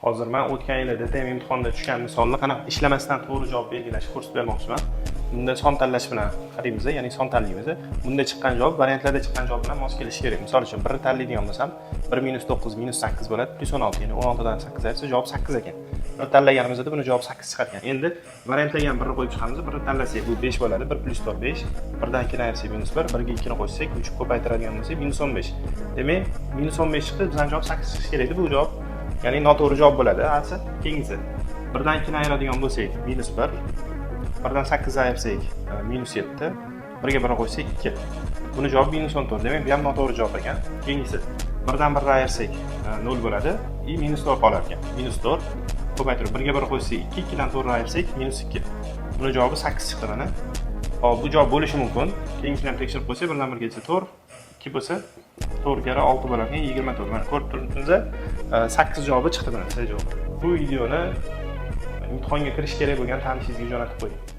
Hozir men o'tgan yili DTM imtihonida tushgan misolni qanaqa ishlamasdan to'g'ri javob belgilash kursini bermoqchiman. Bunda son tanlash bilan qaraymiz, ya'ni son tanlaymiz. Bunda chiqqan javob variantlarda chiqqan javob bilan mos kelishi kerak. Misol uchun 1 tanlaydigan bo'lsam, 1 -9 -8 bo'ladi, +16, ya'ni 16 dan 8 ayirsa javob 8 ekan. Bir tanlaganimizda buni javob 8 chiqar ekan. Endi variantlarga ham 1 ni qo'yib chiqamiz. 1 ni tanlasak bu 5 bo'ladi. 1 + 4 5. 1 dan 2 ni ayirsak -1, 1 ga 2 ni qo'shsak 3 ko'paytiradigan bo'lsak -15. Demak, -15 chiqdi, bizning javob 8 chiqishi kerak edi. Bu javob ya'ni noto'g'ri javob bo'ladi. Asi, keyingisi 1 dan 2 ni ayiradigan bo'lsak -1, 1 dan 8 ni ayirsak -7, 1 ga 1 qo'shsak 2. Buni javob -14. Demak, bu ham noto'g'ri javob ekan. Keyingisi 1 dan 1 ni ayirsak 0 bo'ladi, -4 qolar ekan. -4 ko'paytirib 1 ga 1 qo'shsak 2, 2 dan 4 ni ayirsak -2. Buni javobi 8 chiqdi mana. Hop, bu javob bo'lishi mumkin. Keyingisini ham tekshirib qo'ysak 1 dan 1 gacha 4, 2 bo'lsa 4 kara 6 bo'lar ekan, 24. Mana ko'rib turibsizlar, 8 javobi chiqdi mana, C javobi. Bu videoni imtihonga kirish kerak bo'lgan tanishingizga jo'natib qo'ying.